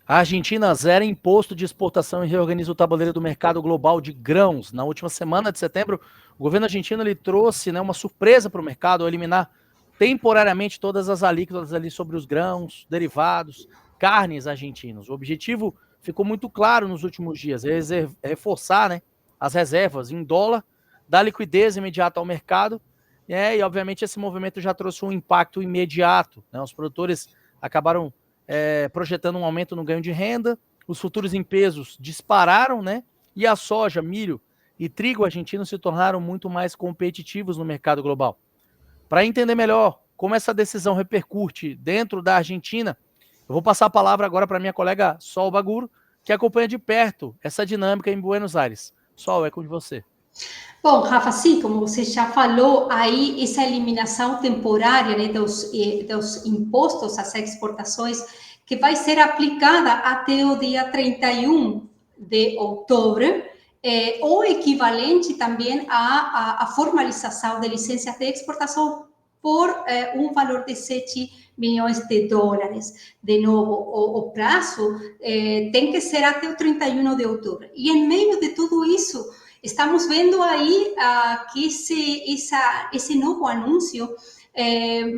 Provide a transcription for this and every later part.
A Argentina zera imposto de exportação e reorganiza o tabuleiro do mercado global de grãos. Na última semana de setembro, o governo argentino ele trouxe, né, uma surpresa para o mercado ao eliminar temporariamente todas as alíquotas ali sobre os grãos, derivados, carnes argentinos. O objetivo ficou muito claro nos últimos dias, reforçar, né, as reservas em dólar, dar liquidez imediata ao mercado, e obviamente esse movimento já trouxe um impacto imediato, né? Os produtores acabaram projetando um aumento no ganho de renda, os futuros em pesos dispararam, né? E a soja, milho e trigo argentino se tornaram muito mais competitivos no mercado global. Para entender melhor como essa decisão repercute dentro da Argentina, eu vou passar a palavra agora para minha colega Sol Baguro, que acompanha de perto essa dinâmica em Buenos Aires. Sol, é com você. Bom, Rafa, sim, como você já falou, aí essa eliminação temporária, né, dos impostos às exportações, que vai ser aplicada até o dia 31 de outubro, ou equivalente também à formalização de licenças de exportação por um valor de 7 milhões de dólares. De novo, o prazo tem que ser até o 31 de outubro. E em meio de tudo isso, estamos vendo aí que esse novo anúncio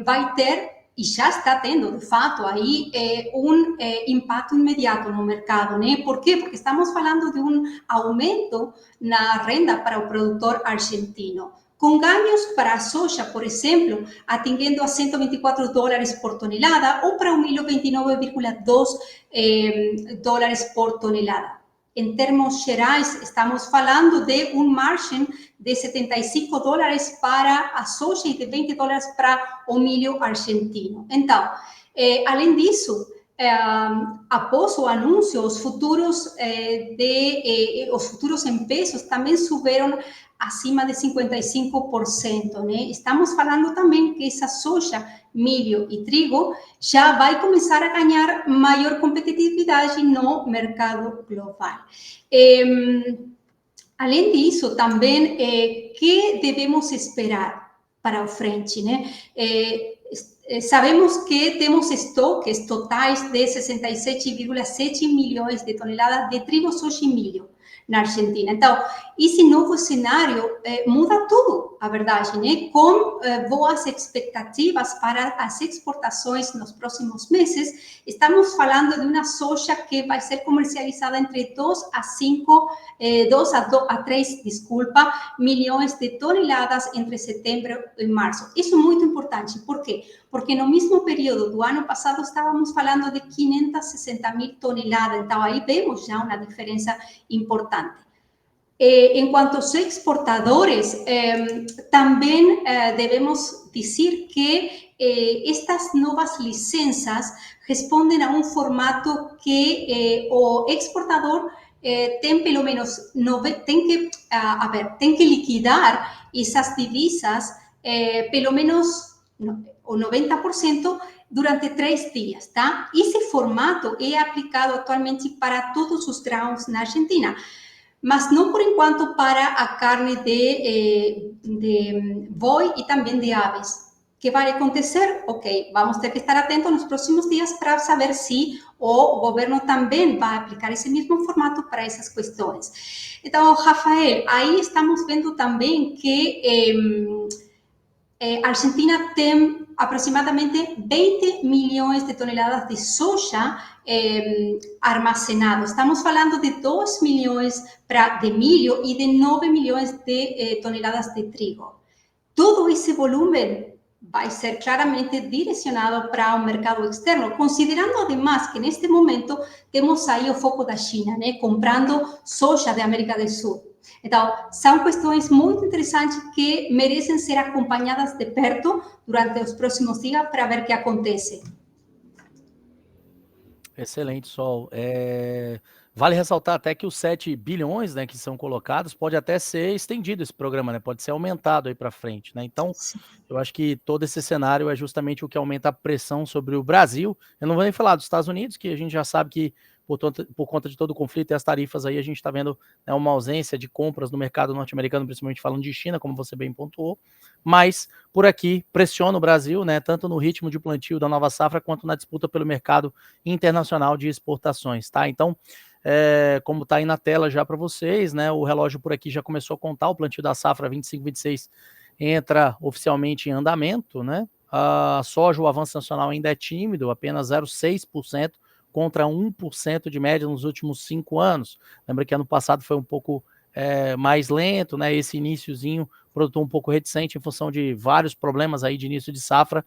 vai ter, e já está tendo, de fato, aí um impacto imediato no mercado, né? Por quê? Porque estamos falando de um aumento na renda para o produtor argentino, com ganhos para a soja, por exemplo, atingindo a 124 dólares por tonelada, ou para o milho 29,2 dólares por tonelada. Em termos gerais, estamos falando de um margem de 75 dólares para a soja e de 20 dólares para o milho argentino. Então, além disso, após o anúncio, os futuros em pesos também subiram acima de 55%, né? Estamos falando também que essa soja, milho e trigo já vai começar a ganhar maior competitividade no mercado global. Além disso, também, que devemos esperar para o frente, né? Sabemos que temos estoques totais de 67,7 milhões de toneladas de trigo, soja e milho na Argentina. Então, esse novo cenário muda tudo, a verdade, né? Com boas expectativas para as exportações nos próximos meses, estamos falando de uma soja que vai ser comercializada entre 2 a 3 milhões de toneladas entre setembro e março. Isso é muito importante. Por quê? Porque no mesmo período do ano passado estávamos falando de 560 mil toneladas. Então, aí vemos já uma diferença importante. En cuanto a exportadores, también debemos decir que estas nuevas licencias responden a un formato que o exportador tem pelo menos tem que liquidar esas divisas pelo menos o 90% durante 3 dias, tá? Esse formato é aplicado atualmente para todos os grãos na Argentina, mas não por enquanto para a carne de boi e também de aves. O que vai acontecer? Ok, vamos ter que estar atentos nos próximos dias para saber se o governo também vai aplicar esse mesmo formato para essas questões. Então, Rafael, aí estamos vendo também que a Argentina tem aproximadamente 20 milhões de toneladas de soja armazenado. Estamos falando de 2 milhões de milho e de 9 milhões de toneladas de trigo. Todo esse volume vai ser claramente direcionado para o mercado externo, considerando además que neste momento temos aí o foco da China, né, comprando soja da América do Sul. Então, são questões muito interessantes que merecem ser acompanhadas de perto durante os próximos dias para ver o que acontece. Excelente, Sol. Vale ressaltar até que os 7 bilhões, né, que são colocados, pode até ser estendido esse programa, né? Pode ser aumentado aí para frente, né? Então, eu acho que todo esse cenário é justamente o que aumenta a pressão sobre o Brasil. Eu não vou nem falar dos Estados Unidos, que a gente já sabe que por conta de todo o conflito e as tarifas aí, a gente está vendo, né, uma ausência de compras no mercado norte-americano, principalmente falando de China, como você bem pontuou, mas por aqui pressiona o Brasil, né, tanto no ritmo de plantio da nova safra, quanto na disputa pelo mercado internacional de exportações, tá? Então, como está aí na tela já para vocês, né, o relógio por aqui já começou a contar, o plantio da safra 25-26 entra oficialmente em andamento, né? A soja, o avanço nacional ainda é tímido, apenas 0,6% contra 1% de média nos últimos 5 anos. Lembra que ano passado foi um pouco mais lento, né? Esse iniciozinho, produtor um pouco reticente em função de vários problemas aí de início de safra.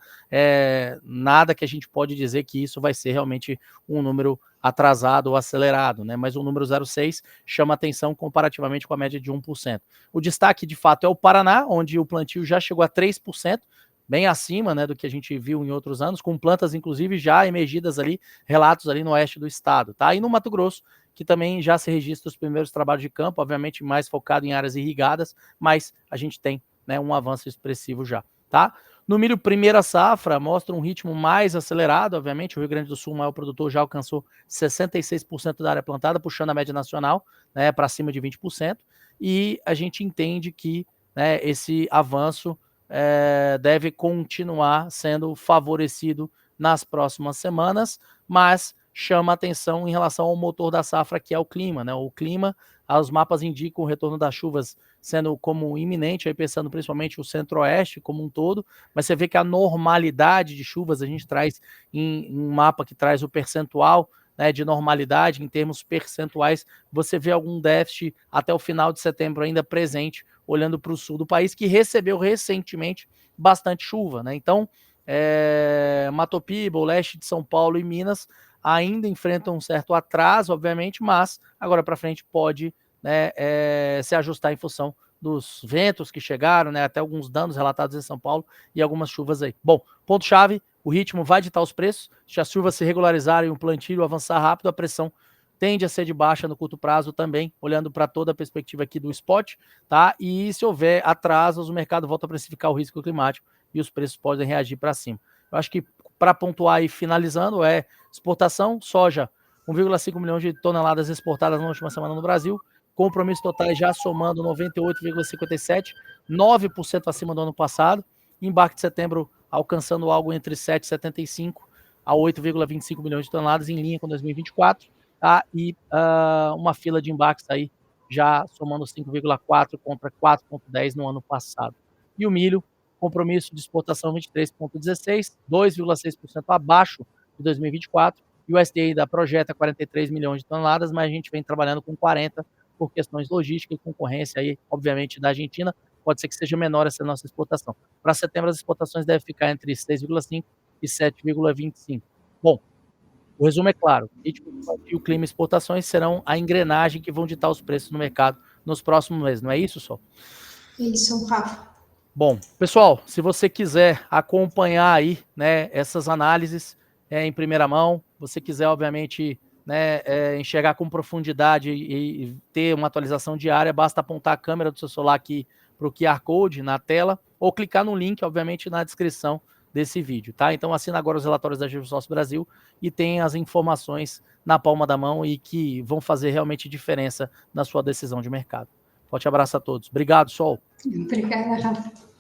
Nada que a gente pode dizer que isso vai ser realmente um número atrasado ou acelerado, né? Mas o número 0,6 chama atenção comparativamente com a média de 1%. O destaque, de fato, é o Paraná, onde o plantio já chegou a 3%, bem acima, né, do que a gente viu em outros anos, com plantas, inclusive, já emergidas ali, relatos ali no oeste do estado, tá? E no Mato Grosso, que também já se registra os primeiros trabalhos de campo, obviamente mais focado em áreas irrigadas, mas a gente tem, né, um avanço expressivo já, tá? No milho primeira safra, mostra um ritmo mais acelerado, obviamente, o Rio Grande do Sul, o maior produtor, já alcançou 66% da área plantada, puxando a média nacional, né, para cima de 20%, e a gente entende que, né, esse avanço deve continuar sendo favorecido nas próximas semanas, mas chama atenção em relação ao motor da safra, que é o clima, né? O clima, os mapas indicam o retorno das chuvas sendo como iminente, aí pensando principalmente o centro-oeste como um todo, mas você vê que a normalidade de chuvas, a gente traz em um mapa que traz o percentual, né, de normalidade em termos percentuais, você vê algum déficit até o final de setembro ainda presente, olhando para o sul do país, que recebeu recentemente bastante chuva, né? Então, Matopiba, o leste de São Paulo e Minas ainda enfrentam um certo atraso, obviamente, mas agora para frente pode, né, se ajustar em função dos ventos que chegaram, né, até alguns danos relatados em São Paulo e algumas chuvas aí. Bom, ponto-chave, o ritmo vai ditar os preços, se as chuvas se regularizarem e o plantio avançar rápido, a pressão tende a ser de baixa no curto prazo também, olhando para toda a perspectiva aqui do spot, tá? E se houver atrasos, o mercado volta a precificar o risco climático e os preços podem reagir para cima. Eu acho que para pontuar e finalizando, exportação, soja, 1,5 milhões de toneladas exportadas na última semana no Brasil, compromissos totais já somando 98,57, 9% acima do ano passado, embarque de setembro alcançando algo entre 7,75 a 8,25 milhões de toneladas, em linha com 2024, tá? E uma fila de embarques aí já somando 5,4 contra 4,10 no ano passado. E o milho, compromisso de exportação 23,16, 2,6% abaixo de 2024, e o USDA ainda projeta 43 milhões de toneladas, mas a gente vem trabalhando com 40 por questões logísticas e concorrência aí, obviamente, da Argentina, pode ser que seja menor essa nossa exportação. Para setembro, as exportações devem ficar entre 6,5 e 7,25. Bom, o resumo é claro, ritmo e o clima e exportações serão a engrenagem que vão ditar os preços no mercado nos próximos meses, não é isso, Sol? Isso, Rafa. Bom, pessoal, se você quiser acompanhar aí, né, essas análises em primeira mão, você quiser, obviamente, né, enxergar com profundidade e ter uma atualização diária, basta apontar a câmera do seu celular aqui para o QR Code na tela ou clicar no link, obviamente, na descrição desse vídeo, tá? Então assina agora os relatórios da GeoSource Brasil e tem as informações na palma da mão e que vão fazer realmente diferença na sua decisão de mercado. Forte abraço a todos. Obrigado, Sol. Obrigada, Rafa.